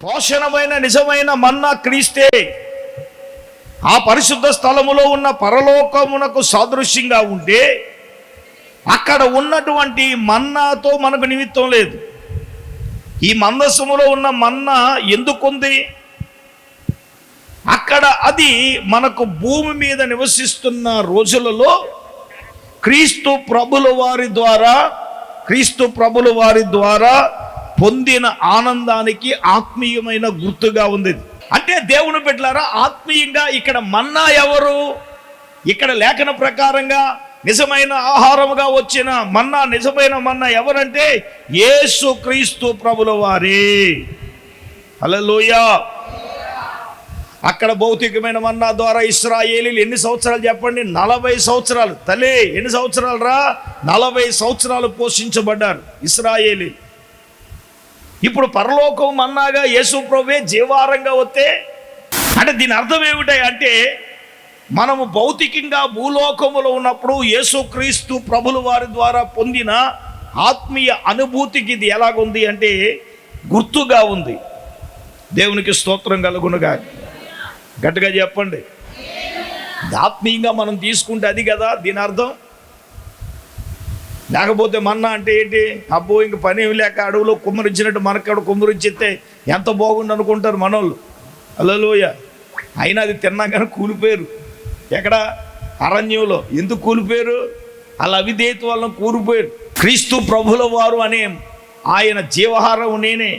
పోషణమైన నిజమైన మన్నా క్రీస్తే. ఆ పరిశుద్ధ స్థలములో ఉన్న పరలోకమునకు సాదృశ్యంగా ఉంటే అక్కడ ఉన్నటువంటి మన్నాతో మనకు నిమిత్తం లేదు. ఈ మందసములో ఉన్న మన్నా ఎందుకుంది? అక్కడ అది మనకు భూమి మీద నివసిస్తున్న రోజులలో క్రీస్తు ప్రభుల వారి ద్వారా పొందిన ఆనందానికి ఆత్మీయమైన గుర్తుగా ఉంది. అంటే దేవుని బిడ్డలారా, ఆత్మీయంగా ఇక్కడ మన్నా ఎవరు? ఇక్కడ లేఖన ప్రకారంగా నిజమైన ఆహారముగా వచ్చిన మన్నా, నిజమైన మన్నా ఎవరంటే యేసు క్రీస్తు ప్రభుల వారే. హల్లెలూయా. అక్కడ భౌతికమైన మన్నా ద్వారా ఇశ్రాయేలీలు ఎన్ని సంవత్సరాలు చెప్పండి? 40 సంవత్సరాలు. తల్లి, ఎన్ని సంవత్సరాలు రా? 40 సంవత్సరాలు పోషించబడ్డారు ఇశ్రాయేలీలు. ఇప్పుడు పరలోకం మన్నాగా యేసు ప్రభువే జీవారంగా వస్తే అంటే దీని అర్థం ఏమిటంటే మనము భౌతికంగా భూలోకములో ఉన్నప్పుడు యేసుక్రీస్తు ప్రభుల వారి ద్వారా పొందిన ఆత్మీయ అనుభూతికి ఇది ఎలాగుంది అంటే గుర్తుగా ఉంది. దేవునికి స్తోత్రం కలుగునుగా. గట్టిగా చెప్పండి. ఆత్మీయంగా మనం తీసుకుంటే అది కదా దీని అర్థం. లేకపోతే మన్నా అంటే ఏంటి? అబ్బో ఇంక పని ఏమి లేక అడవులో కుమ్మరించినట్టు మనక్కడ కుమ్మరించితే ఎంత బాగుండు అనుకుంటారు మనోళ్ళు. హల్లెలూయ. అయినా అది తిన్నాగానే కూలిపోయారు. ఎక్కడ? అరణ్యంలో. ఎందుకు కూలిపోయారు? అలా అవిధేయత వలన కూలిపోయారు. క్రీస్తు ప్రభుల వారు అనే ఆయన జీవహారం నేనే.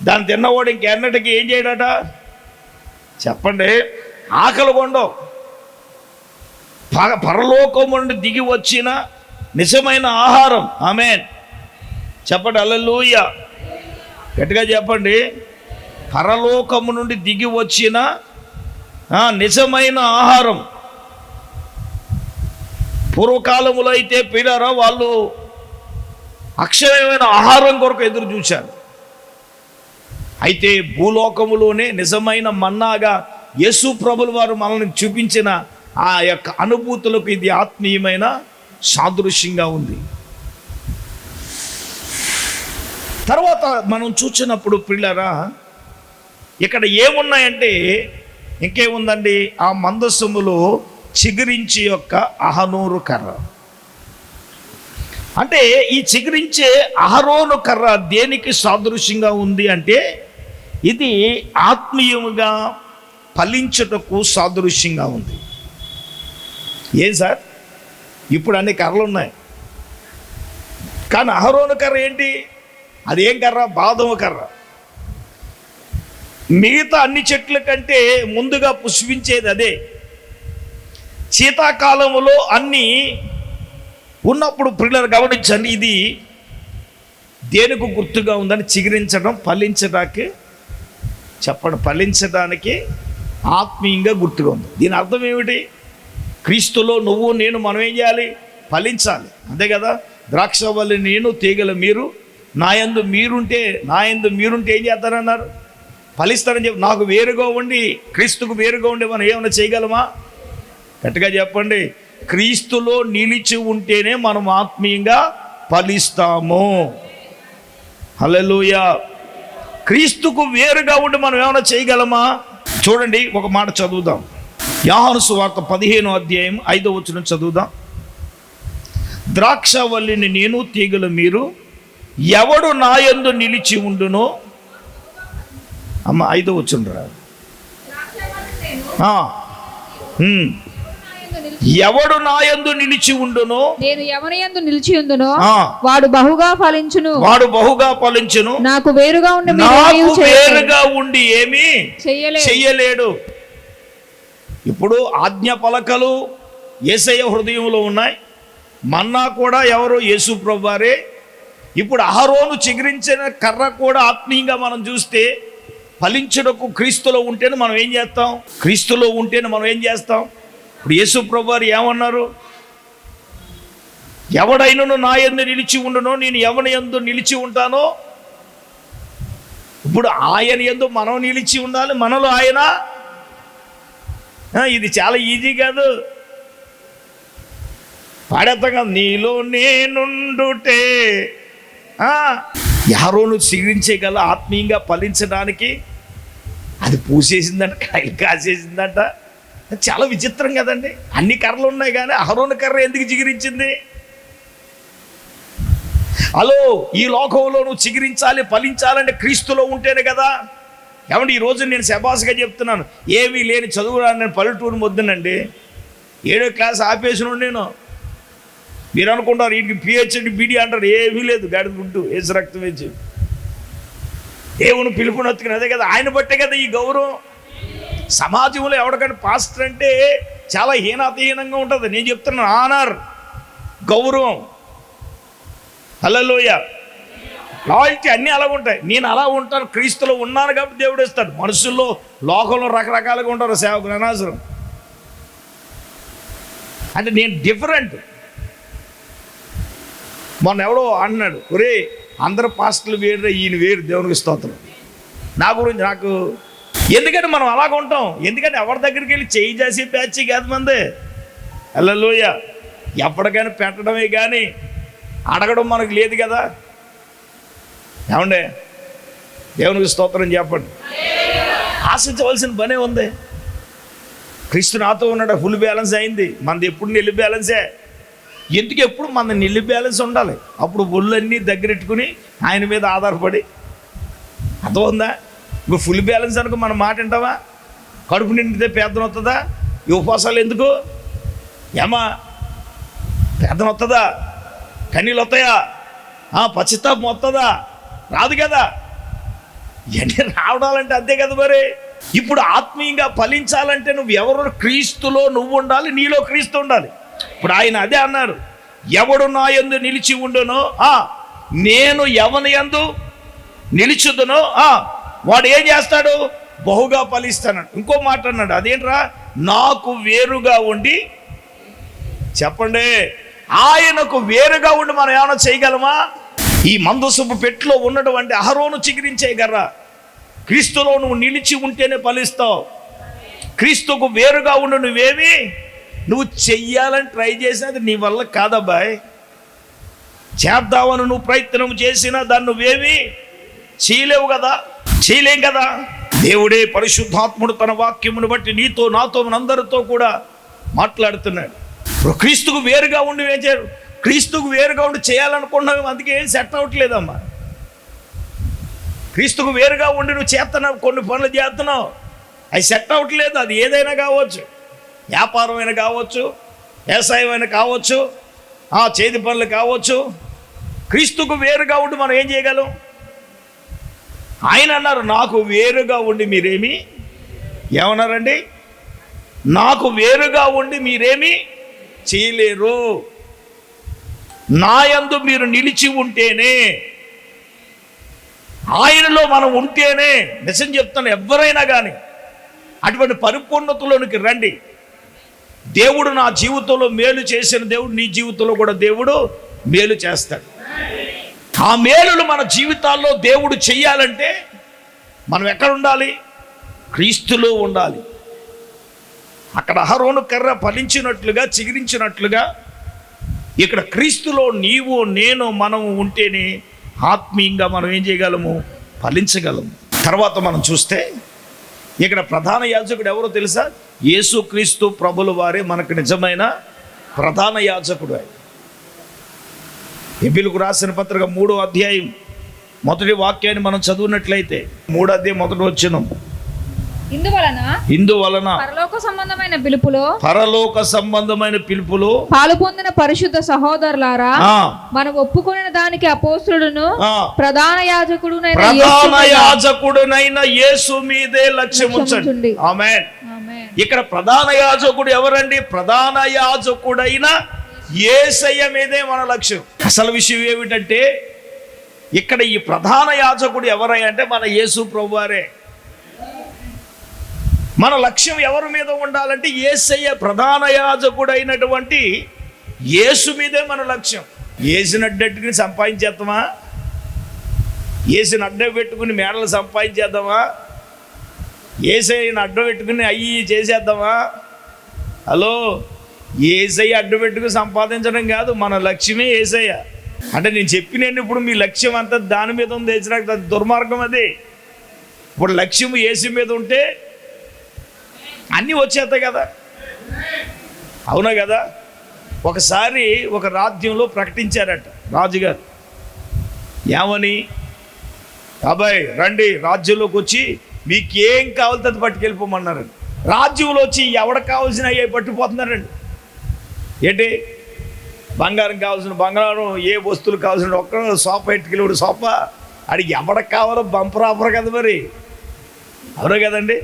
దాన్ని తిన్నవాడు ఇంకెన్నటికి ఏం చేయడట చెప్పండి? ఆకలి కొండవు. పరలోకం నుండి దిగి వచ్చిన నిజమైన ఆహారం. ఆమేన్ చెప్పండి. హల్లెలూయా. గట్టిగా చెప్పండి. పరలోకము నుండి దిగి వచ్చిన నిజమైన ఆహారం. పూర్వకాలములో అయితే పిల్లరా వాళ్ళు అక్షయమైన ఆహారం కొరకు ఎదురు చూశారు. అయితే భూలోకములోనే నిజమైన మన్నాగా యేసు ప్రభుల వారు మనల్ని చూపించిన ఆ యొక్క అనుభూతులకు ఇది ఆత్మీయమైన సాదృశ్యంగా ఉంది. తర్వాత మనం చూసినప్పుడు పిల్లరా ఇక్కడ ఏమున్నాయంటే ఇంకేముందండి? ఆ మందసములో చిగురించి యొక్క అహరోను కర్ర. అంటే ఈ చిగురించే అహరోను కర్ర దేనికి సాదృశ్యంగా ఉంది అంటే ఇది ఆత్మీయముగా ఫలించుటకు సాదృశ్యంగా ఉంది. ఏం సార్, ఇప్పుడు అన్ని కర్రలు ఉన్నాయి కానీ అహరోను కర్ర ఏంటి? అదేం కర్ర? బాదము కర్ర. మిగతా అన్ని చెట్ల కంటే ముందుగా పుష్పించేది అదే. శీతాకాలములో అన్నీ ఉన్నప్పుడు పిల్లలు గమనించండి, ఇది దేనికి గుర్తుగా ఉందని చిగురించడం, ఫలించడానికి చెప్పండి, ఫలించడానికి ఆత్మీయంగా గుర్తుగా ఉంది. దీని అర్థం ఏమిటి? క్రీస్తులో నువ్వు నేను మనం ఏం చేయాలి? ఫలించాలి. అంతే కదా? ద్రాక్షవల్లి నేను, తీగల మీరు, నాయందు మీరుంటే ఏం చేస్తారన్నారు? ఫలిస్తారని చెప్పి నాకు వేరుగా ఉండి క్రీస్తుకు వేరుగా ఉండి మనం ఏమైనా చేయగలమా? గట్టిగా చెప్పండి. క్రీస్తులో నిలిచి ఉంటేనే మనం ఆత్మీయంగా ఫలిస్తాము. హల్లెలూయా. క్రీస్తుకు వేరుగా ఉండి మనం ఏమైనా చేయగలమా? చూడండి, ఒక మాట చదువుదాం. యోహాను సువార్త 15వ అధ్యాయం 5వ వచనం చదువుదాం. ద్రాక్షవల్లిని నేను, తీగలు మీరు, ఎవడు నా యందు నిలిచి ఉండునో. అమ్మ 5వ వచనం రా. ఎవడు నా యందు నిలిచి ఉండునో, నేను ఎవరి యందు నిలిచి ఉండునో వాడు బహుగా ఫలించును. నాకు వేరుగా ఉండి ఏమీ చెయ్యలేడు. ఇప్పుడు ఆజ్ఞ పలకలు యేసయ్య హృదయంలో ఉన్నాయి. మన్నా కూడా ఎవరు? యేసు ప్రభువారే. ఇప్పుడు అహరోను చిగురించిన కర్ర కూడా ఆత్మీయంగా మనం చూస్తే ఫలించుటకు క్రీస్తులో ఉంటేనే మనం ఏం చేస్తాం? క్రీస్తులో ఉంటేనే మనం ఏం చేస్తాం? ఇప్పుడు యేసు ప్రభువారు ఏమన్నారు? ఎవడైనను నా యందు నిలిచి ఉండునో, నేను ఎవని యందు నిలిచి ఉంటానో. ఇప్పుడు ఆయన యందు మనం నిలిచి ఉండాలి, మనలో ఆయన. ఇది చాలా ఈజీ కాదు. పాడేస్తాం కదా, నీలో నేనుండుటే అహరోను చిగురించగల ఆత్మీయంగా ఫలించడానికి అది పూసేసిందంట, కాయలు కాసేసిందంట. చాలా విచిత్రం కదండి. అన్ని కర్రలు ఉన్నాయి కానీ అహరోను కర్ర ఎందుకు చిగురించింది? హలో, ఈ లోకంలో నువ్వు చిగురించాలి, ఫలించాలంటే క్రీస్తులో ఉంటేనే కదా. ఏమంటే ఈరోజు నేను శబాస్గా చెప్తున్నాను, ఏమీ లేని చదువు నేను పల్లెటూరు మొద్దునండి, 7వ క్లాస్ ఆపేసిన నేను. మీరు అనుకుంటారు వీటికి పిహెచ్డి బీడీ అంటారు, ఏమీ లేదు, గాడి గుడ్డు వేసి రక్తం వేసి దేవుని పిలుపునొత్తుకుని. అదే కదా, ఆయన బట్టే కదా ఈ గౌరవం. సమాజంలో ఎవరికైనా పాస్టర్ అంటే చాలా హీనాతహీనంగా ఉంటుంది. నేను చెప్తున్నాను, ఆనర్, గౌరవం, హల్లెలూయా, లాయల్టీ అన్నీ అలాగ ఉంటాయి. నేను అలా ఉంటాను, క్రీస్తులో ఉన్నాను కాబట్టి దేవుడు ఇస్తాడు. మనుషుల్లో లోకంలో రకరకాలుగా ఉంటారు సేవకులు, అనవసరం. అంటే నేను డిఫరెంట్. మొన్న ఎవడో అన్నాడు, ఒరే అందరు పాస్టర్లు వేరు, ఈయన వేరు, దేవునికి స్తోత్రం. నా గురించి నాకు ఎందుకంటే మనం అలాగ ఉంటాం. ఎందుకంటే ఎవరి దగ్గరికి వెళ్ళి చేయి చేసి ప్యాచి కాదు మంది. హల్లెలూయా, ఎప్పటికైనా పెట్టడమే కానీ అడగడం మనకు లేదు కదా. ఏమండే, దేవునికి స్తోత్రం చెప్పండి. ఆశించవలసిన పనే ఉంది. క్రీస్తు నాతో ఉన్నాడు, ఫుల్ బ్యాలెన్స్ అయింది. మనది ఎప్పుడు నిల్లు బ్యాలెన్సే. ఎందుకు ఎప్పుడు మన నిల్లు బ్యాలెన్స్ ఉండాలి. అప్పుడు ఒళ్ళన్నీ దగ్గరెట్టుకుని ఆయన మీద ఆధారపడి, అర్థమవుందా? ఇప్పుడు ఫుల్ బ్యాలెన్స్ అనుకో మనం మాట వింటావా? కడుపు నిండితే పేదన వస్తుందా? ఈ ఉపవాసాలు ఎందుకు? ఏమా పేదన వస్తుందా? కన్నీళ్ళు వస్తాయా? పశ్చిత్తాపం వస్తుందా? రాదు కదా. ఇవన్నీ రావడాలంటే అంతే కదా. మరి ఇప్పుడు ఆత్మీయంగా ఫలించాలంటే నువ్వు ఎవరు? క్రీస్తులో నువ్వు ఉండాలి, నీలో క్రీస్తు ఉండాలి. ఇప్పుడు ఆయన అదే అన్నారు, ఎవడు నా యందు నిలిచి ఉండునో, నేను ఎవని యందు నిలిచుదునో వాడు ఏం చేస్తాడు? బహుగా ఫలిస్తాడు. ఇంకో మాట అన్నాడు, అదేంట్రా? నాకు వేరుగా ఉండి, చెప్పండి, ఆయనకు వేరుగా ఉండి మనం ఏమైనా చేయగలమా? ఈ మందసపు పెట్టులో ఉన్నటువంటి అహరోను చిగురించే గర్ర. క్రీస్తులో నువ్వు నిలిచి ఉంటేనే ఫలిస్తావు. క్రీస్తుకు వేరుగా ఉండు నువ్వేమి నువ్వు చెయ్యాలని ట్రై చేసినది నీ వల్ల కాదబ్బాయ్. చేద్దామని నువ్వు ప్రయత్నం చేసినా దాన్ని నువ్వేమి చేయలేవు కదా, చేయలేం కదా. దేవుడే పరిశుద్ధాత్ముడు తన వాక్యమును బట్టి నీతో, నాతో, మనందరితో కూడా మాట్లాడుతున్నాడు. ఇప్పుడు క్రీస్తుకు వేరుగా ఉండి ఏం చేయరు? క్రీస్తుకు వేరుగా ఉండి చేయాలనుకున్నావు, అందుకే ఏం సెట్ అవ్వట్లేదమ్మా. క్రీస్తుకు వేరుగా ఉండి నువ్వు చేస్తున్నావు, కొన్ని పనులు చేస్తున్నావు, అవి సెట్ అవ్వట్లేదు. అది ఏదైనా కావచ్చు, వ్యాపారమైనా కావచ్చు, వ్యవసాయమైనా కావచ్చు, చేతి పనులు కావచ్చు. క్రీస్తుకు వేరుగా ఉండి మనం ఏం చేయగలం? ఆయన అన్నారు, నాకు వేరుగా ఉండి మీరేమి, ఏమన్నారండి? నాకు వేరుగా ఉండి మీరేమి చేయలేరు. నా యందు మీరు నిలిచి ఉంటేనే, ఆయనలో మనం ఉంటేనే, నిజం చెప్తాను, ఎవరైనా కానీ అటువంటి పరిపూర్ణతలోనికి రండి. దేవుడు నా జీవితంలో మేలు చేసిన దేవుడు నీ జీవితంలో కూడా దేవుడు మేలు చేస్తాడు. ఆ మేలులు మన జీవితాల్లో దేవుడు చెయ్యాలంటే మనం ఎక్కడ ఉండాలి? క్రీస్తులో ఉండాలి. అక్కడ అహరోను కర్ర ఫలించినట్లుగా, చిగురించినట్లుగా ఇక్కడ క్రీస్తులో నీవు, నేను, మనం ఉంటేనే ఆత్మీయంగా మనం ఏం చేయగలము? ఫలించగలము. తర్వాత మనం చూస్తే ఇక్కడ ప్రధాన యాజకుడు ఎవరో తెలుసా? యేసుక్రీస్తు ప్రభుల వారే మనకు నిజమైన ప్రధాన యాజకుడు. ఆయన ఎబిలుకు రాసిన పత్రిక 3వ అధ్యాయం 1వ వాక్యాన్ని మనం చదువునట్లయితే, 3వ అధ్యాయం 1వ వచనం, ఇందువలన పరలోక సంబంధమైన పిలుపులో పాలు పొందిన పరిశుద్ధ సహోదరులారా, మనం ఒప్పుకొనిన దానికి అపోస్తలుడును ప్రధాన యాజకుడునైన యేసు మీదే లక్ష్యం ఉంచండి. ఆమేన్. ఇక్కడ ప్రధాన యాజకుడు ఎవరండి? ప్రధాన యాజకుడైన యేసయ్య మీదే మన లక్ష్యం. అసలు విషయం ఏమిటంటే, ఇక్కడ ఈ ప్రధాన యాజకుడు ఎవరై అంటే మన యేసు ప్రభువారే. మన లక్ష్యం ఎవరి మీద ఉండాలంటే యేసయ్య, ప్రధాన యాజకుడైనటువంటి యేసు మీదే మన లక్ష్యం. యేసుని అడ్డెట్టుకుని సంపాదించేద్దామా? యేసుని అడ్డం పెట్టుకుని మేడలు సంపాదించేద్దామా? యేసయ్యని అడ్డం పెట్టుకుని అయ్యి చేసేద్దామా? హలో, యేసయ్య అడ్డం పెట్టుకుని సంపాదించడం కాదు, మన లక్ష్యమే యేసయ్య. అంటే నేను చెప్పినండి ఇప్పుడు మీ లక్ష్యం అంతా దాని మీద ఉంది, అది దుర్మార్గం. అది ఇప్పుడు లక్ష్యం యేసు మీద ఉంటే అన్నీ వచ్చేస్తాయి కదా, అవునా కదా? ఒకసారి ఒక రాజ్యంలో ప్రకటించారట రాజుగారు, ఏమని, అబ్బాయి రండి రాజ్యంలోకి వచ్చి మీకేం కావాలో అది పట్టుకెళ్ళిపోమన్నారండి. రాజ్యంలో వచ్చి ఎవరికి కావాల్సిన అయ్యే పట్టుకుపోతున్నారండి. ఏంటి బంగారం కావాల్సిన బంగారం, ఏ వస్తువులు కావాల్సిన ఒక్క సోఫా ఎట్టుకెళ్ళి సోఫా అడిగి ఎవరికి కావాలో బంపర్ ఆఫర్ కదా మరి, అవునా కదండి?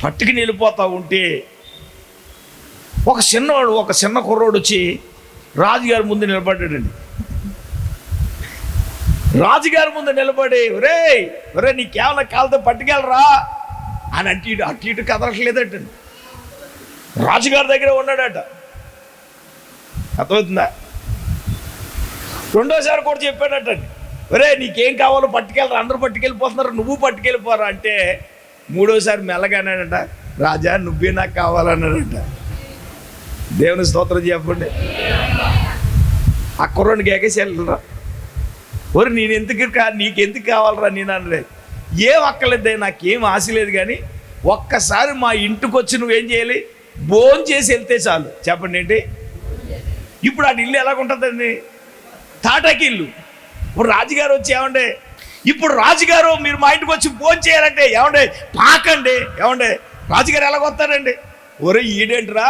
పట్టుకుని వెళ్ళిపోతా ఉంటే ఒక చిన్న కుర్రోడు వచ్చి రాజుగారి ముందు నిలబడ్డాడండి. రాజుగారి ముందు నిలబడి ఒరే నీకేమన్నా కాళ్ళతో పట్టుకెళ్ళరా అని అటు ఇటు కదలట్లేదటండి. రాజుగారి దగ్గర ఉన్నాడట, అర్థమవుతుందా? రెండోసారి కూడా చెప్పాడటండి, ఒరే నీకేం కావాలో పట్టుకెళ్ళరా, అందరూ పట్టుకెళ్ళిపోతున్నారు, నువ్వు పట్టుకెళ్ళిపోరా అంటే మూడోసారి మెల్లగానాడట, రాజా నువ్వే నాకు కావాలన్నాడట. దేవుని స్తోత్రం చెప్పండి. ఆ కుర్రోడికి ఏకేసి వెళ్ళరా, ఒరే నీకెందుకు కావాలరా నేను అనలే, ఏం అక్కర్లేదు, నాకేం ఆశ లేదు, కానీ ఒక్కసారి మా ఇంటికి వచ్చి నువ్వేం చేయాలి, భోజనం చేసి వెళ్తే చాలు. చెప్పండి ఏంటి? ఇప్పుడు ఆ ఇల్లు ఎలాగుంటుందండి? తాటాకి ఇల్లు. ఇప్పుడు రాజుగారు వచ్చి ఏమండే, ఇప్పుడు రాజుగారు మీరు మా ఇంటికి వచ్చి భోజనం చేయాలంటే ఏమండే పాకండి, ఏమండే రాజుగారు ఎలాగొస్తారండి? ఒరే ఈడేంట్రా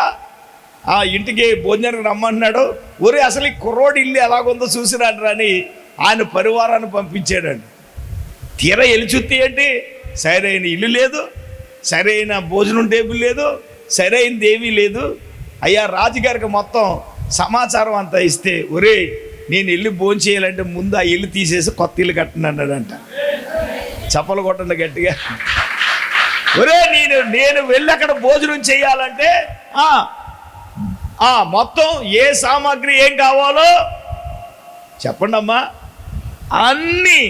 ఆ ఇంటికి భోజనానికి రమ్మంటున్నాడు, ఒరే అసలు ఈ కుర్రోడి ఇల్లు ఎలాగుందో చూసిరాడరా అని ఆయన పరివారాన్ని పంపించాడండి. తీరా వెళ్ళి చూస్తే ఏంటి, సరైన ఇల్లు లేదు, సరైన భోజనం టేబుల్ లేదు, సరైనది ఏమీ లేదు. అయ్యా రాజుగారికి మొత్తం సమాచారం అంతా ఇస్తే, ఒరే నేను ఇల్లు భోజనం చేయాలంటే ముందు ఆ ఇల్లు తీసేసి కొత్త ఇల్లు కట్టండి అన్నాడంట. చప్పలు కొట్టండి గట్టిగా. ఒరే నేను వెళ్ళి అక్కడ భోజనం చేయాలంటే మొత్తం ఏ సామాగ్రి ఏం కావాలో చెప్పండి అమ్మా, అన్నీ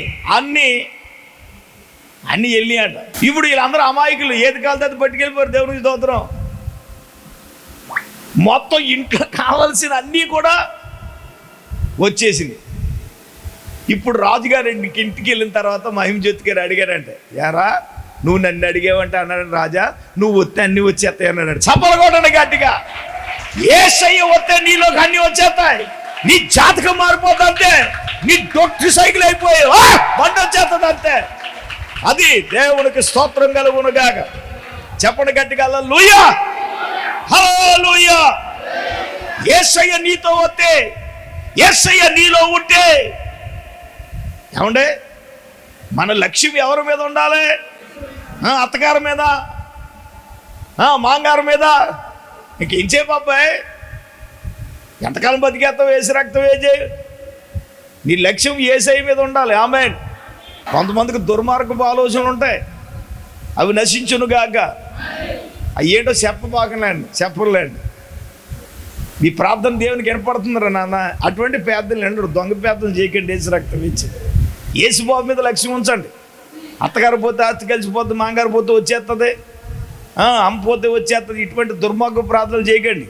వెళ్ళి అంట. ఇప్పుడు వీళ్ళందరూ అమాయకులు, ఏది కావాలితే అది పట్టుకెళ్ళిపోయారు. దేవునికి స్తోత్రం. మొత్తం ఇంట్లో కావాల్సిన అన్నీ కూడా వచ్చేసింది. ఇప్పుడు రాజుగారు ఇంటికి వెళ్ళిన తర్వాత మహిమజ్యోతి గారు అడిగారంటే, యారా నువ్వు నన్ను అడిగావంటే అన్నాడు రాజా, నువ్వు వస్తే అన్నీ వచ్చేస్తాయి అన్నాడు. చప్పలు కొట్టండి గట్టిగా. యేసయ్య వస్తే నీలోకి అన్నీ వచ్చేస్తాయి, నీ జాతకం మారిపోతుంది అంతే, నీ డొక్కి సైకిల్ అయిపోయి బండి వచ్చేస్తుంది అంతే. అది దేవునికి స్తోత్రం కలుగునుగాక. చెప్పండి గట్టిగా హల్లెలూయా, హల్లెలూయా. యేసయ్య నీతో వస్తే, యేసయ్య నీలో ఉంటే, ఏమండే మన లక్ష్యం ఎవరి మీద ఉండాలి? అత్తగారి మీద, మాంగారి మీద. ఇంకేం చేయవు అబ్బాయి, ఎంతకాలం బతికేస్తావు, వేసి రక్తం వేజే. నీ లక్ష్యం యేసయ్య మీద ఉండాలి. ఆమేన్. కొంతమందికి దుర్మార్గపు ఆలోచనలు ఉంటాయి, అవి నశించునుగాక. అవి ఏంటో చెప్పలేండి. మీ ప్రార్థన దేవునికి వినపడుతుందిరా నాన్న. అటువంటి పేదలు ఎండరు, దొంగ పేదలు చేయకండి. యేసు రక్తం ఇచ్చి యేసుబాబు మీద లక్ష్యం ఉంచండి. అత్తగారు పోతే అత్త కలిసిపోతుంది, మాంగారు పోతే వచ్చేస్తుంది, అమ్మ పోతే వచ్చేస్తుంది. ఇటువంటి దుర్మార్గ ప్రార్థనలు చేయకండి.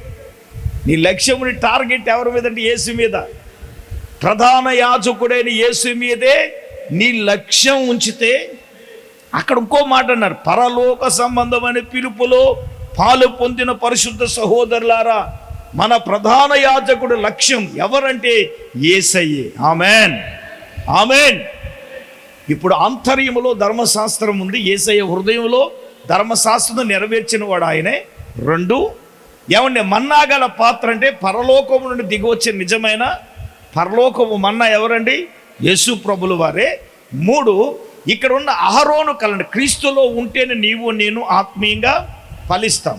నీ లక్ష్యం, నీ టార్గెట్ ఎవరి మీద అంటే యేసు మీద. ప్రధాన యాజకుడైన యేసు మీదే నీ లక్ష్యం ఉంచితే, అక్కడ ఇంకో మాట అన్నారు, పరలోక సంబంధమైన పిలుపులో పాలు పొందిన పరిశుద్ధ సహోదరులారా, మన ప్రధాన యాజకుడు లక్ష్యం ఎవరంటే యేసయ్యే. ఆమేన్, ఆమేన్. ఇప్పుడు ఆంతర్యములో ధర్మశాస్త్రం ఉంది, యేసయ్య హృదయంలో ధర్మశాస్త్రం నెరవేర్చిన వాడు ఆయనే. 2, ఏమంటే మన్నా గల పాత్ర అంటే పరలోకము నుండి దిగివచ్చే నిజమైన పరలోకము మన్నా ఎవరండి? యేసు ప్రభుల వారే. 3, ఇక్కడ ఉన్న అహరోను కలండి, క్రీస్తులో ఉంటేనే నీవు నేను ఆత్మీయంగా ఫలిస్తాం.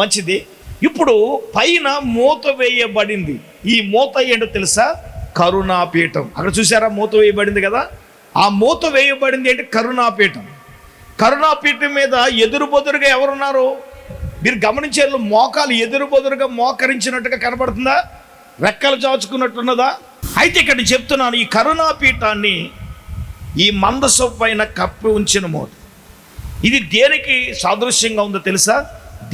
మంచిది. ఇప్పుడు పైన మూత వేయబడింది. ఈ మూత ఏంటో తెలుసా? కరుణాపీఠం. అక్కడ చూసారా మూత వేయబడింది కదా? ఆ మూత వేయబడింది ఏంటి? కరుణాపీఠం. కరుణాపీఠం మీద ఎదురు బొదురుగా ఎవరున్నారు? మీరు గమనించారు, మోకాలు ఎదురు బొదురుగా మోకరించినట్టుగా కనబడుతుందా? రెక్కలు చాచుకున్నట్టున్నదా? అయితే ఇక్కడ చెప్తున్నాను, ఈ కరుణాపీఠాన్ని ఈ మందసం పైన కప్పి ఉంచిన మూత, ఇది దేనికి సాదృశ్యంగా ఉందో తెలుసా?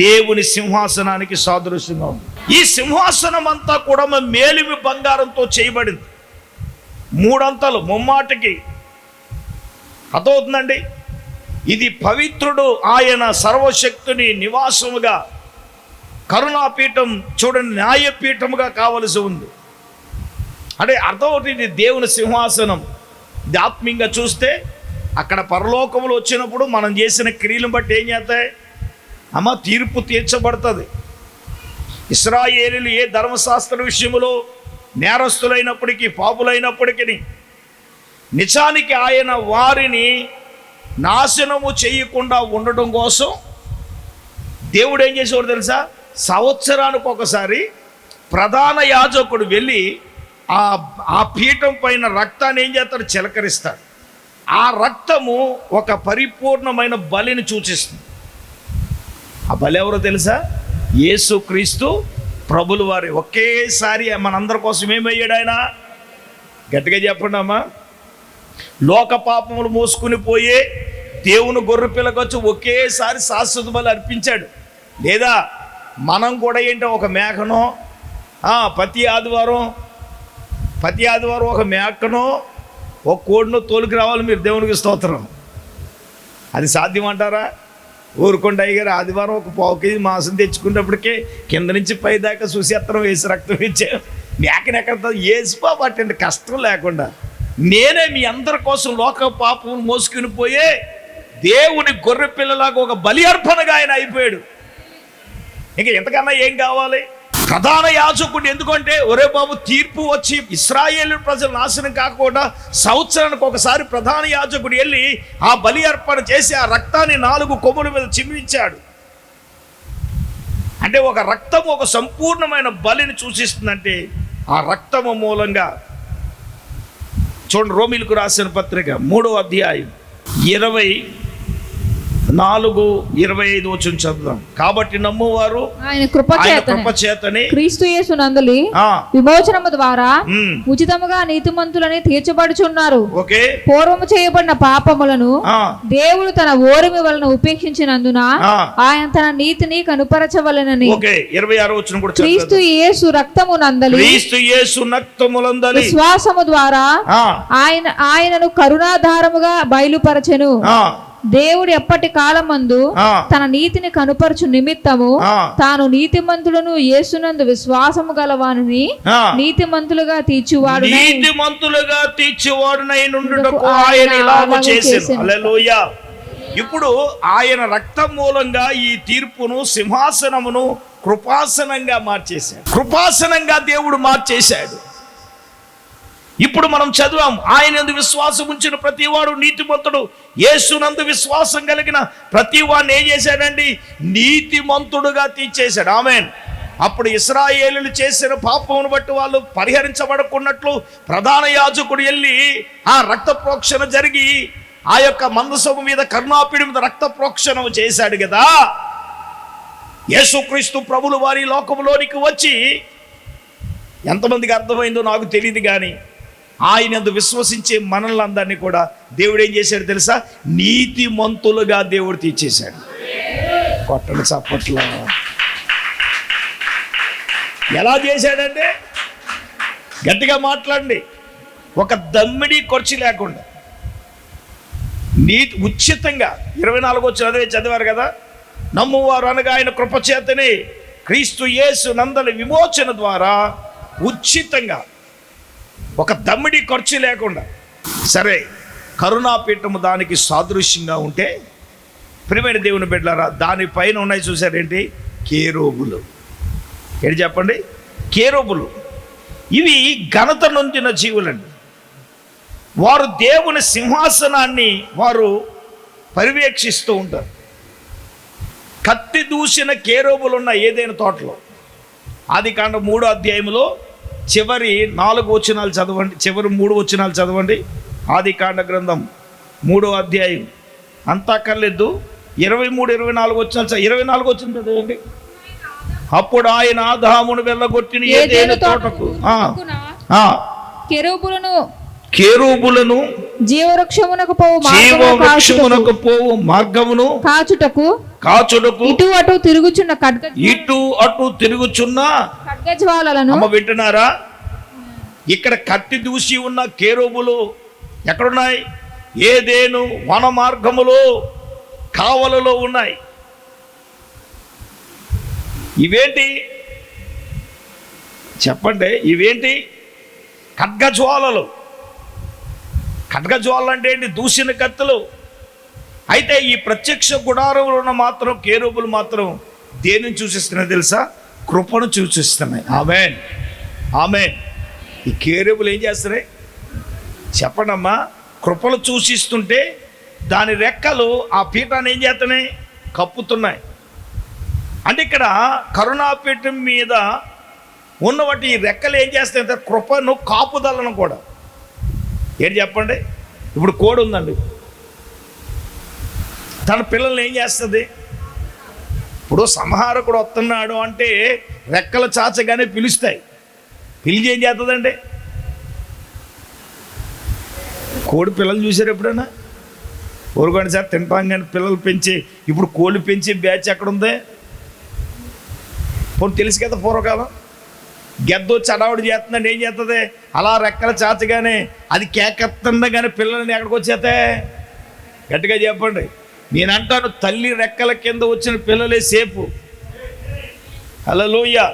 దేవుని సింహాసనానికి సాదృశ్యంగా ఉంది. ఈ సింహాసనం అంతా కూడా మేలిమి బంగారంతో చేయబడింది. మూడంతలు ముమ్మాటికి అర్థమవుతుందండి. ఇది పవిత్రుడు ఆయన సర్వశక్తుని నివాసముగా, కరుణాపీఠం చూడండి న్యాయపీఠముగా కావలసి ఉంది. అంటే అర్థమవుతుంది ఇది దేవుని సింహాసనం. ఇది ఆత్మీయంగా చూస్తే అక్కడ పరలోకములు వచ్చినప్పుడు మనం చేసిన క్రియలను బట్టి ఏం చేస్తాయి అమ్మ, తీర్పు తీర్చబడుతుంది. ఇశ్రాయేలీయులు ఏ ధర్మశాస్త్ర విషయంలో నేరస్తులైనప్పటికీ పాపులైనప్పటికీ నిజానికి ఆయన వారిని నాశనము చేయకుండా ఉండటం కోసం దేవుడు ఏం చేసేవాడు తెలుసా? సంవత్సరానికి ఒకసారి ప్రధాన యాజకుడు వెళ్ళి ఆ పీఠం పైన రక్తాన్ని ఏం చేస్తాడు? చిలకరిస్తాడు. ఆ రక్తము ఒక పరిపూర్ణమైన బలిని సూచిస్తుంది. ఆ బలి ఎవరో తెలుసా? యేసుక్రీస్తు ప్రభులు వారి. ఒకేసారి మనందరి కోసం ఏమయ్యాడు ఆయన? గట్టిగా చెప్పండి అమ్మా. లోక పాపములు మోసుకుని పోయే దేవుని గొర్రె పిల్లకొచ్చి ఒకేసారి శాశ్వత బలి అర్పించాడు. లేదా మనం కూడా ఏంటో ఒక మేకనో ప్రతి ఆదివారం ఒక మేకనో ఒక కోడినో తోలుకు రావాలి మీరు దేవునికి స్తోత్రం. అది సాధ్యమంటారా? ఊరుకుండా అయ్యారు ఆదివారం ఒక 1 కేజీ మాంసం తెచ్చుకున్నప్పటికే కింద నుంచి పై దాకా సుసేత్రం వేసి రక్తం ఇచ్చాను. మేకని ఎక్కడ వేసిపోబట్టండి కష్టం లేకుండా. నేనే మీ అందరి కోసం లోక పాపం మోసుకుని పోయే దేవుని గొర్రె పిల్లలాగా ఒక బలి అర్పణగా ఆయన అయిపోయాడు. ఇంకా ఎంతకన్నా ఏం కావాలి? ప్రధాన యాజకుడు ఎందుకంటే ఒరే బాబు తీర్పు వచ్చి ఇశ్రాయేలు ప్రజలు నాశనం కాకుండా సంవత్సరానికి ఒకసారి ప్రధాన యాజకుడు వెళ్ళి ఆ బలి అర్పణ చేసి ఆ రక్తాన్ని 4 కొమ్ముల మీద చిమ్మించాడు. అంటే ఒక రక్తము ఒక సంపూర్ణమైన బలిని సూచిస్తుందంటే ఆ రక్తము మూలంగా చూడండి. రోమీలకు రాసిన పత్రిక 3వ అధ్యాయం 24-25 వచనం చదువుదాం. కాబట్టి నమ్మువారు ఆయన కృపచేతనే క్రీస్తు యేసునందు విమోచనము ద్వారా ఉచితముగా నీతిమంతులని తీర్చబడుచున్నారు. పూర్వము చేయబడిన పాపములను దేవుడు తన ఓరిమి వలన ఉపేక్షించినందున ఆయన తన నీతిని కనుపరచవలెనని 26వ వచనం కూడా క్రీస్తు యేసు రక్తమునందలి విశ్వాసము ద్వారా ఆయనను కరుణాధారముగా బయలుపరచెను. దేవుడు ఎప్పటి కాలమందు తన నీతిని కనుపరచు నిమిత్తము తాను నీతిమంతులను యేసునందు విశ్వాసము గలవానిని నీతిమంతులుగా తీర్చువాడునై నుండుటకు ఆయన ఇలాగ చేసెను. హల్లెలూయా. ఇప్పుడు ఆయన రక్తం మూలంగా ఈ తీర్పును సింహాసనమును కృపాసనంగా మార్చేశాడు. కృపాసనంగా దేవుడు మార్చేశాడు. ఇప్పుడు మనం చదివాం, ఆయన యందు విశ్వాసం ఉంచిన ప్రతివాడు నీతిమంతుడు. యేసునందు విశ్వాసం కలిగిన ప్రతివాడిని ఏం చేశాడండి? నీతిమంతుడుగా తీర్చేశాడు. ఆమేన్. అప్పుడు ఇశ్రాయేలీయులు చేసిన పాపమును బట్టి వాళ్ళు పరిహరించబడకున్నట్లు ప్రధాన యాజకుడు వెళ్ళి ఆ రక్త ప్రోక్షణ జరిగి ఆ యొక్క మందసము మీద కరుణాపీఠం మీద రక్త ప్రోక్షణ చేశాడు కదా. యేసుక్రీస్తు ప్రభులు వారి లోకములోనికి వచ్చి ఎంతమందికి అర్థమైందో నాకు తెలియదు కానీ ఆయన యందు విశ్వసించే మనల్ని అందరినీ కూడా దేవుడు ఏం చేశాడు తెలుసా? నీతిమంతులుగా దేవుడు తీర్చేశాడు. కొట్టలు చప్పట్లు. ఎలా చేశాడంటే గట్టిగా మాట్లాడండి. ఒక దమ్మిడి ఖర్చు లేకుండా నీతి ఉచితంగా 24 వచనం చదివారు కదా. నమ్మువారు అనగా ఆయన కృపచేతనే క్రీస్తు యేసు నందలి విమోచన ద్వారా ఉచితంగా ఒక దమ్మిడి ఖర్చు లేకుండా. సరే, కరుణాపీఠము దానికి సాదృశ్యంగా ఉంటే ప్రియమైన దేవుని బిడ్డలారా, దానిపైన ఉన్నాయి చూసారేంటి? కేరూబులు. ఏంటి చెప్పండి? కేరూబులు. ఇవి ఘనత నొందిన జీవులండి. వారు దేవుని సింహాసనాన్ని వారు పర్యవేక్షిస్తూ ఉంటారు. కత్తి దూసిన కేరూబులు ఉన్న ఏదైనా తోటలో ఆదికాండం 3వ అధ్యాయంలో చివరి 4 వచనాలు చదవండి, చివరి 3 వచనాలు చదవండి. ఆదికాండ గ్రంథం 3వ అధ్యాయం అంతా కర్లేదు, 23-24 వచనాలు. 24 వచనం చదవండి. అప్పుడు ఆయన ఆదామును వెళ్ళగొట్టిన ఏదైనా తోటకు కెరూబులను జీవవృక్షమునకు పోవు మార్గమును కాచుటకు ఇటు అటు తిరుగుచున్న ఖడ్గజ్వాలలను వింటున్నారా? ఇక్కడ కత్తి దూసి ఉన్న కేరూబులు ఎక్కడున్నాయి? ఏదేను వన మార్గములో కావలలో ఉన్నాయి. ఇవేంటి చెప్పండి? ఇవేంటి? ఖడ్గజ్వాలలు. ఖడ్గజ్వాలలు అంటే ఏంటి? దూసిన కత్తులు. అయితే ఈ ప్రత్యక్ష గుడారంలో ఉన్న మాత్రం కేరూబులు మాత్రం దేనిని సూచిస్తున్నాయి తెలుసా? కృపను సూచిస్తున్నాయి. ఆమేన్, ఆమేన్. ఈ కేరూబులు ఏం చేస్తున్నాయి చెప్పండి అమ్మా? కృపలు సూచిస్తుంటే దాని రెక్కలు ఆ పీఠాన్ని ఏం చేస్తున్నాయి? కప్పుతున్నాయి. అంటే ఇక్కడ కరుణాపీఠం మీద ఉన్నవాటి ఈ రెక్కలు ఏం చేస్తాయంటే కృపను, కాపుదలను కూడా. ఏంటి చెప్పండి? ఇప్పుడు కోడి ఉందండి, తన పిల్లల్ని ఏం చేస్తుంది? ఇప్పుడు సంహారకుడు వస్తున్నాడు అంటే రెక్కల చాచగానే పిలుస్తాయి. పిలిచి ఏం చేస్తుందండి? కోడి పిల్లలు చూసారు ఎప్పుడైనా? ఊరుకోండి సార్, తింటాం కానీ పిల్లలు పెంచి, ఇప్పుడు కోళ్ళు పెంచి బ్యాచ్ ఎక్కడుంది? పోనీ తెలుసు కదా పూర్వకాలం. గెద్ద చడావుడు చేస్తుందంటే ఏం చేస్తుంది? అలా రెక్కల చాచగానే అది కేకెత్తుందా కానీ పిల్లల్ని ఎక్కడికి వచ్చేస్తే? గట్టిగా చెప్పండి. నేను అంటాను, తల్లి రెక్కల కింద వచ్చిన పిల్లలే సేపు. హల్లెలూయా.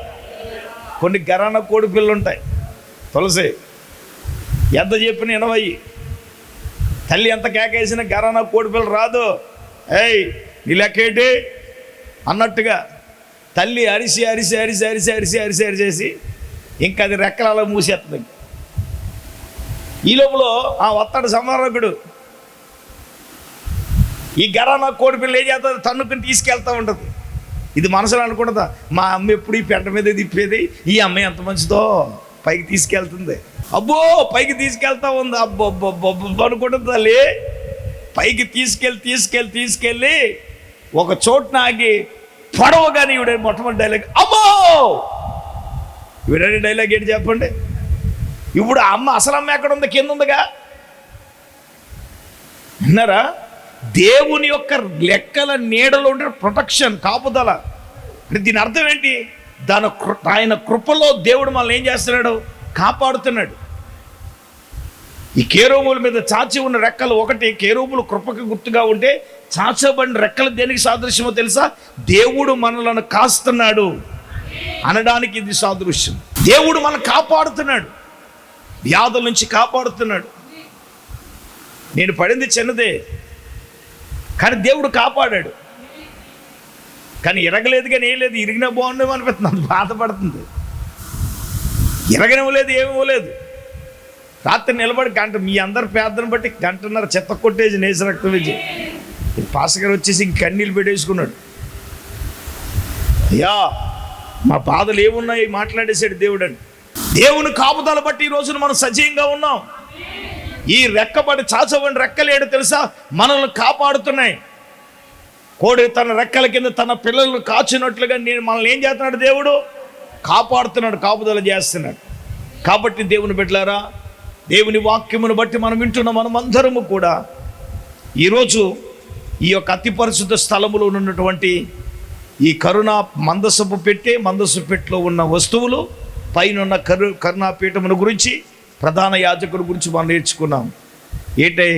కొన్ని గరాన కోడి పిల్లలు ఉంటాయి. తులసి ఎంత చెప్పిన ఎనవయ్యి, తల్లి ఎంత కేకేసిన గరాన కోడి పిల్ల రాదు. ఏయ్ నీ లెక్కేంటి అన్నట్టుగా తల్లి అరిసి అరిసి అరిసి అరిసి అరిసి అరిసి అరిచేసి ఇంకా అది రెక్కలలో మూసేస్తుంది. ఈ లోపల ఆ వత్తడు సంహారకుడు ఈ గరానా కోడి పిల్ల ఏం చేస్తుంది? తన్నుకుని తీసుకెళ్తూ ఉంటుంది. ఇది మనసులో అనుకుంటుందా? మా అమ్మ ఎప్పుడు ఈ పెంట మీద తిప్పేది, ఈ అమ్మాయి ఎంత మంచిదో పైకి తీసుకెళ్తుంది. అబ్బో పైకి తీసుకెళ్తా ఉంది, అబ్బో అబ్బో అనుకుంటుంది తల్లి. పైకి తీసుకెళ్ళి ఒక చోటున ఆగి పొడవగానే ఈవిడ మొట్టమొదటి డైలాగ్ అమ్మో. ఈవిడ డైలాగ్ ఏంటి చెప్పండి? ఇప్పుడు అమ్మ అసలు అమ్మ ఎక్కడ ఉంది? కింద ఉందిగా. విన్నారా? దేవుని యొక్క లెక్కల నీడలో ఉండే ప్రొటెక్షన్, కాపుదల. అంటే దీని అర్థం ఏంటి? ఆయన కృపలో దేవుడు మనల్ని ఏం చేస్తున్నాడు? కాపాడుతున్నాడు. ఈ కేరూబుల మీద చాచి ఉన్న రెక్కలు, ఒకటి కేరూబులు కృపకు గుర్తుగా ఉంటే, చాచబడిన రెక్కలు దేనికి సాదృశ్యమో తెలుసా? దేవుడు మనలను కాస్తున్నాడు అనడానికి ఇది సాదృశ్యం. దేవుడు మనల్ని కాపాడుతున్నాడు, వ్యాధుల నుంచి కాపాడుతున్నాడు. నేను పడింది చిన్నదే కానీ దేవుడు కాపాడాడు. కానీ ఇరగలేదు కానీ ఏం లేదు, ఇరిగినా బాగుండేమో అనిపిస్తుంది, అంత బాధపడుతుంది. ఇరగనివ్వలేదు, ఏమివ్వలేదు. రాత్రి నిలబడి గంట, మీ అందరి పేదను బట్టి గంటన్నర చెత్త కొట్టేసి నేసి రక్తం వేసి పాస్టర్ గారు వచ్చేసి ఇంక కన్నీళ్ళు పెట్టేసుకున్నాడు. అయ్యా మా బాధలు ఏమున్నాయి మాట్లాడేశాడు దేవుడు అని. దేవుని కాపుదల బట్టి ఈ రోజున మనం సజీవంగా ఉన్నాం. ఈ రెక్కబడి చాచబడి రెక్కలేడు తెలుసా? మనల్ని కాపాడుతున్నాయి. కోడి తన రెక్కల కింద తన పిల్లలను కాచినట్లుగా నేను మనల్ని ఏం చేస్తున్నాడు? దేవుడు కాపాడుతున్నాడు, కాపుదల చేస్తున్నాడు. కాబట్టి దేవుని బిడ్డలారా, దేవుని వాక్యమును బట్టి మనం వింటున్న మనమందరము కూడా ఈరోజు ఈ యొక్క అతి పరిశుద్ధ స్థలములో ఉన్నటువంటి ఈ కరుణా మందసపు పెట్టెలో ఉన్న వస్తువులు, పైన ఉన్న కరుణాపీఠమును గురించి, ప్రధాన యాజకుల గురించి మనం నేర్చుకున్నాం. ఏంటంటే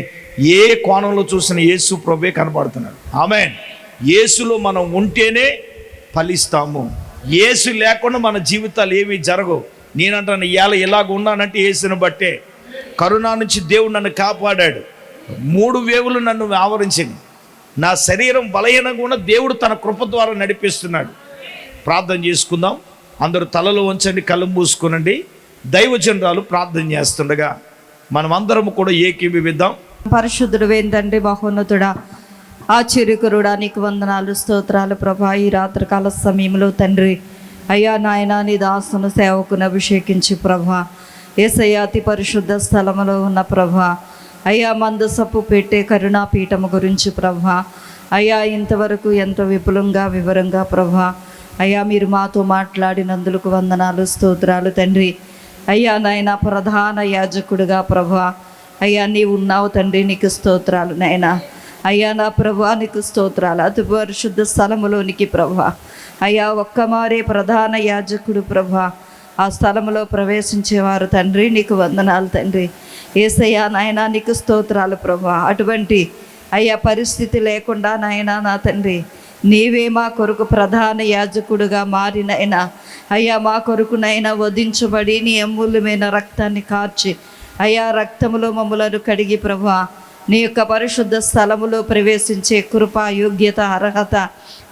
ఏ కోణంలో చూసిన యేసు ప్రభువే కనబడుతున్నాడు. ఆమేన్. యేసులో మనం ఉంటేనే ఫలిస్తాము. యేసు లేకుండా మన జీవితాలు ఏమీ జరగవు. నేనంటాను ఇవాళ ఇలాగ ఉన్నానంటే యేసుని బట్టే. కరుణా నుంచి దేవుడు నన్ను కాపాడాడు. 3 వేవులు నన్ను ఆవరించింది. నా శరీరం బలహీనంగా ఉన్న దేవుడు తన కృప ద్వారా నడిపిస్తున్నాడు. ప్రార్థన చేసుకుందాం. అందరూ తలలో ఉంచండి, కళ్ళు మూసుకునండి. దైవజనురాలు ప్రార్థన చేస్తుండగా మనమందరం కూడా ఏకీభవిద్దాం. పరిశుద్ధుడు వేందండి, మహోన్నతుడా, ఆశ్చర్యకరుడా, నీకు వందనాలు, స్తోత్రాలు ప్రభా. ఈ రాత్రికాల సమయంలో తండ్రి అయ్యా నాయన నీ దాసును సేవకును అభిషేకించి ప్రభా, యేసయ్య అతి పరిశుద్ధ స్థలములో ఉన్న ప్రభా, అయ్యా మందసపు పెట్టే కరుణాపీఠము గురించి ప్రభా, అయ్యా ఇంతవరకు ఎంతో విపులంగా వివరంగా ప్రభా అయ్యా మీరు మాతో మాట్లాడినందుకు వందనాలు, స్తోత్రాలు తండ్రి. అయ్యా నాయన ప్రధాన యాజకుడిగా ప్రభా అయ్యా నీవు ఉన్నావు తండ్రి, నీకు స్తోత్రాలు నాయనా. అయ్యా నా ప్రభా నీకు స్తోత్రాలు. అతి పరిశుద్ధ స్థలములోనికి ప్రభా అయ్యా ఒక్కమారే ప్రధాన యాజకుడు ప్రభా ఆ స్థలంలో ప్రవేశించేవారు తండ్రి. నీకు వందనాలు తండ్రి. యేసయ్యా నాయనా నీకు స్తోత్రాలు ప్రభా. అటువంటి అయ్యా పరిస్థితి లేకుండా నాయనా నా తండ్రి నీవే మా కొరకు ప్రధాన యాజకుడుగా మారినైనా అయ్యా మా కొరకునైనా వధించబడి నీ అమూల్యమైన రక్తాన్ని కార్చి అయ్యా రక్తములో మమ్ములను కడిగి ప్రభా నీ యొక్క పరిశుద్ధ స్థలములో ప్రవేశించే కృప, యోగ్యత, అర్హత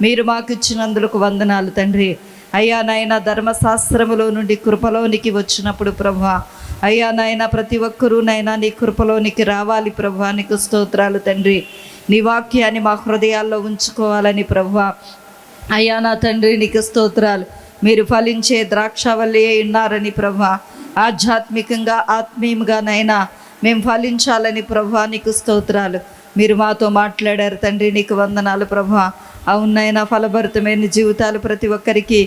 మీరు మాకు ఇచ్చినందుకు వందనాలు తండ్రి. అయ్యా నాయన ధర్మశాస్త్రములో నుండి కృపలోనికి వచ్చినప్పుడు ప్రభా అయ్యా నాయన ప్రతి ఒక్కరూ నైనా నీ కృపలోనికి రావాలి ప్రభా. నీకు స్తోత్రాలు తండ్రి. నీ వాక్యాన్ని మా హృదయాల్లో ఉంచుకోవాలని ప్రభా అయ్యా నా తండ్రి నీకు స్తోత్రాలు. మీరు ఫలించే ద్రాక్షవల్లి ఉన్నారని ప్రభా ఆధ్యాత్మికంగా ఆత్మీయంగా నైనా మేము ఫలించాలని ప్రభా నీకు స్తోత్రాలు. మీరు మాతో మాట్లాడారు తండ్రి. నీకు వందనాలు ప్రభా. అవునైనా ఫలభరితమైన జీవితాలు ప్రతి ఒక్కరికి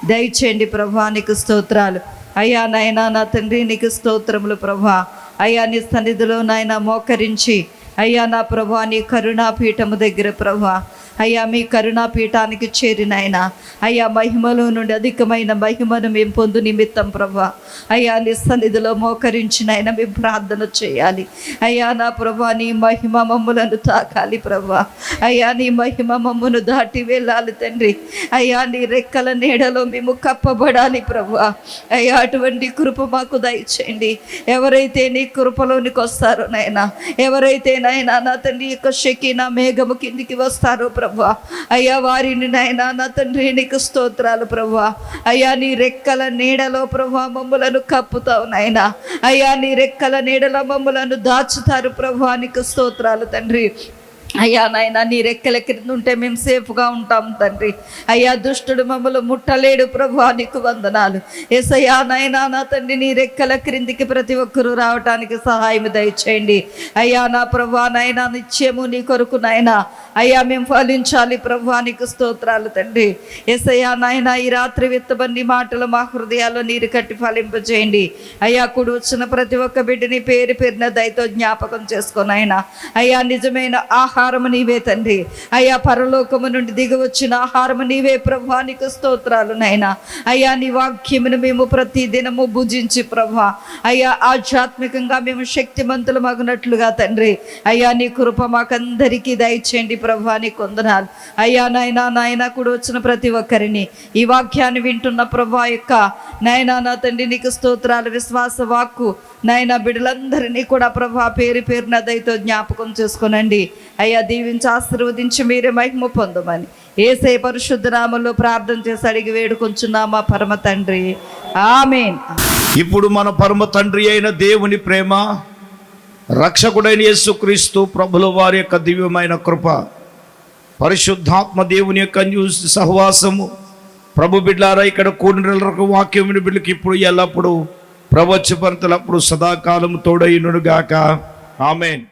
దయచేయండి ప్రభా. నీకు స్తోత్రాలు. అయ్యా నాయనా నా తండ్రి నీకు స్తోత్రములు ప్రభా. అయ్యా నీ సన్నిధిలో నాయన మోకరించి అయ్యా నా ప్రభా నీ కరుణాపీఠము దగ్గర ప్రభా అయ్యా మీ కరుణాపీఠానికి చేరినైనా అయ్యా మహిమలో నుండి అధికమైన మహిమను మేము పొందు నిమిత్తం ప్రభా అయ్యా నీ సన్నిధిలో మోకరించినైనా మేము ప్రార్థన చేయాలి. అయ్యా నా ప్రభా నీ మహిమ మమ్ములను తాకాలి ప్రభా. అయ్యా నీ మహిమ మమ్మును దాటి వెళ్ళాలి తండ్రి. అయ్యా నీ రెక్కల నీడలో మేము కప్పబడాలి ప్రభా. అయ్యా అటువంటి కృప మాకు దయచేయండి. ఎవరైతే నీ కృపలోనికి వస్తారో నైనా, ఎవరైతే నైనా నా తండ్రి యొక్క షకీనా మేఘము కిందికి వస్తారో ప్రభా అయ్యా వారిని నైనా నా తండ్రి నీకు స్తోత్రాలు ప్రభా. అయ్యా నీ రెక్కల నీడలో ప్రభా మమ్ములను కప్పుతావు నైనా. అయ్యా నీ రెక్కల నీడలో మమ్ములను దాచుతారు ప్రభా. నీకు స్తోత్రాలు తండ్రి. అయ్యా నాయన నీ రెక్కల క్రింద ఉంటే మేము సేఫ్గా ఉంటాం తండ్రి. అయ్యా దుష్టుడు మమ్మల్ని ముట్టలేడు ప్రభా. నీకు వందనాలు యేసయ్యా నాయనా నా తండ్రి నీ రెక్కల క్రిందికి ప్రతి ఒక్కరూ రావటానికి సహాయం దయచేయండి. అయ్యా నా ప్రభా నాయనా నిత్యము నీ కొరకు నాయనా అయ్యా మేము ఫలించాలి ప్రభా. నీకు స్తోత్రాలు తండ్రి. యేసయ్యా నాయనా ఈ రాత్రి విత్తబడి మాటలు మా హృదయాల్లో నీరు కట్టి ఫలింపజేయండి. అయ్యా కూడి వచ్చిన ప్రతి ఒక్క బిడ్డని పేరు పేరున దయతో జ్ఞాపకం చేసుకోనైనా అయ్యా నిజమైన ఆహారము నీవే తండ్రి. అయ్యా పరలోకము నుండి దిగి వచ్చిన ఆహారము నీవే ప్రభా. నీకు స్తోత్రాలు నైనా. అయ్యా నీ వాక్యమును మేము ప్రతి దినము భుజించి ప్రభా అయ్యా ఆధ్యాత్మికంగా మేము శక్తిమంతులు మగునట్లుగా తండ్రి అయ్యా నీ కృప మాకందరికీ దయచేయండి ప్రభా. నీకు వందనాలు. అయ్యా నాయనా కూడా వచ్చిన ప్రతి ఒక్కరిని ఈ వాక్యాన్ని వింటున్న ప్రభా యొక్క నాయనా నా తండ్రి నీకు స్తోత్రాలు. విశ్వాస వాక్కు నాయనా బిడ్డలందరినీ కూడా ప్రభా పేరు పేరున దయతో జ్ఞాపకం చేసుకోనండి. అయ్యా దీవించి ఆశీర్వదించి మీరే మహిమ పొందమని యేసయ్య పరిశుద్ధ నామములో ప్రార్థన చేసి అడిగి వేడుకొంచున్నామా పరమ తండ్రి. ఆమేన్. ఇప్పుడు మన పరమ తండ్రి అయిన దేవుని ప్రేమ, రక్షకుడైన యేసుక్రీస్తు ప్రభుల వారి యొక్క దివ్యమైన కృప, పరిశుద్ధాత్మ దేవుని యొక్క అన్యోన్య సహవాసము ప్రభు బిడ్లారా ఇక్కడ కూడిన వాక్యం బిడ్డలకి ఇప్పుడు ఎల్లప్పుడు ప్రవచపంతులప్పుడు సదాకాలం తోడైనను గాక. ఆమేన్.